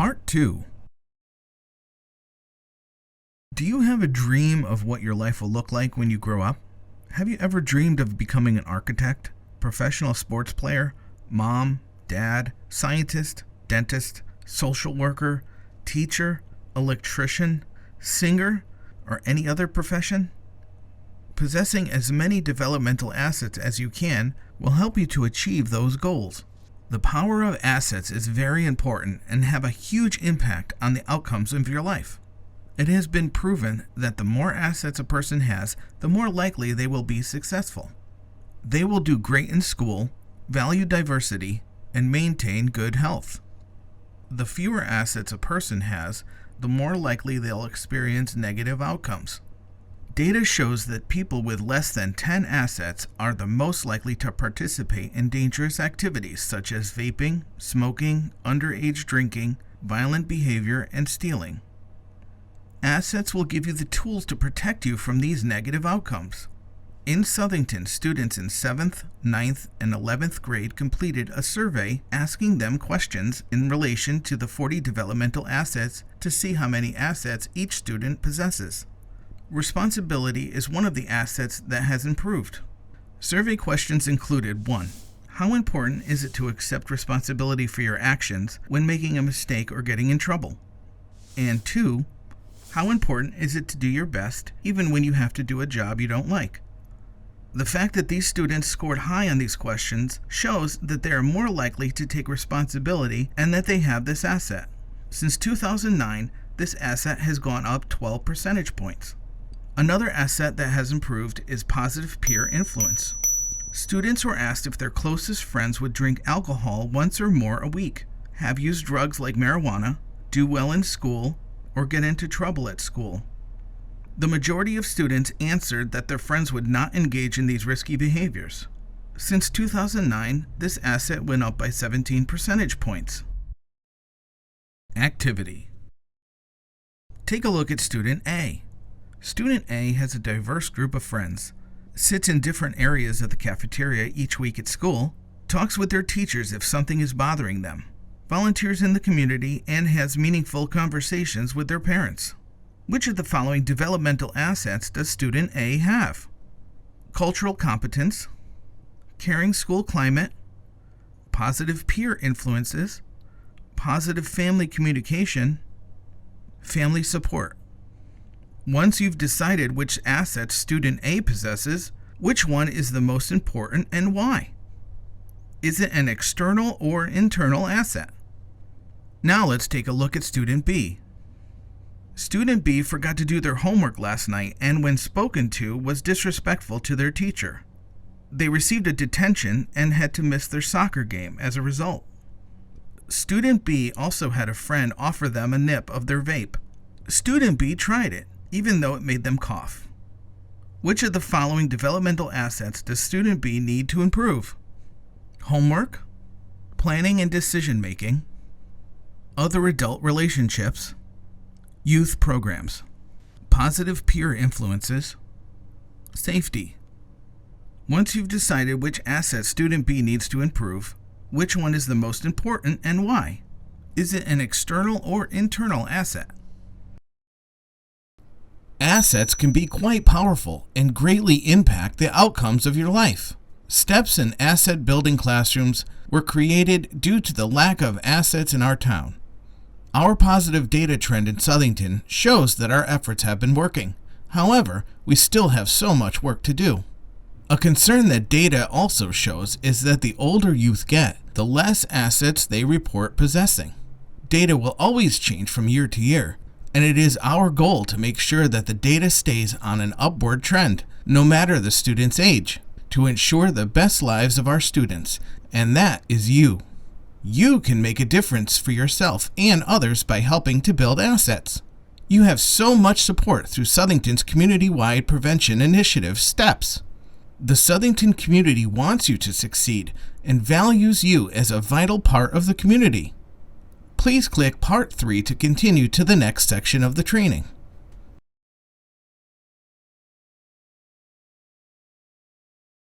Part 2. Do you have a dream of what your life will look like when you grow up? Have you ever dreamed of becoming an architect, professional sports player, mom, dad, scientist, dentist, social worker, teacher, electrician, singer, or any other profession? Possessing as many developmental assets as you can will help you to achieve those goals. The power of assets is very important and have a huge impact on the outcomes of your life. It has been proven that the more assets a person has, the more likely they will be successful. They will do great in school, value diversity, and maintain good health. The fewer assets a person has, the more likely they'll experience negative outcomes. Data shows that people with less than 10 assets are the most likely to participate in dangerous activities such as vaping, smoking, underage drinking, violent behavior, and stealing. Assets will give you the tools to protect you from these negative outcomes. In Southington, students in 7th, 9th, and 11th grade completed a survey asking them questions in relation to the 40 developmental assets to see how many assets each student possesses. Responsibility is one of the assets that has improved. Survey questions included 1. How important is it to accept responsibility for your actions when making a mistake or getting in trouble? And 2. How important is it to do your best even when you have to do a job you don't like? The fact that these students scored high on these questions shows that they are more likely to take responsibility and that they have this asset. Since 2009, this asset has gone up 12 percentage points. Another asset that has improved is positive peer influence. Students were asked if their closest friends would drink alcohol once or more a week, have used drugs like marijuana, do well in school, or get into trouble at school. The majority of students answered that their friends would not engage in these risky behaviors. Since 2009, this asset went up by 17 percentage points. Activity. Take a look at Student A. Student A has a diverse group of friends, sits in different areas of the cafeteria each week at school, talks with their teachers if something is bothering them, volunteers in the community, and has meaningful conversations with their parents. Which of the following developmental assets does Student A have? Cultural competence, caring school climate, positive peer influences, positive family communication, family support. Once you've decided which assets Student A possesses, which one is the most important and why? Is it an external or internal asset? Now let's take a look at Student B. Student B forgot to do their homework last night and when spoken to was disrespectful to their teacher. They received a detention and had to miss their soccer game as a result. Student B also had a friend offer them a nip of their vape. Student B tried it, even though it made them cough. Which of the following developmental assets does Student B need to improve? Homework, planning and decision making, other adult relationships, youth programs, positive peer influences, safety. Once you've decided which asset Student B needs to improve, which one is the most important and why? Is it an external or internal asset? Assets can be quite powerful and greatly impact the outcomes of your life. Steps in asset building classrooms were created due to the lack of assets in our town. Our positive data trend in Southington shows that our efforts have been working. However, we still have so much work to do. A concern that data also shows is that the older youth get, the less assets they report possessing. Data will always change from year to year, and it is our goal to make sure that the data stays on an upward trend, no matter the student's age, to ensure the best lives of our students, and that is you. You can make a difference for yourself and others by helping to build assets. You have so much support through Southington's community-wide prevention initiative, STEPS. The Southington community wants you to succeed and values you as a vital part of the community. Please click Part 3 to continue to the next section of the training.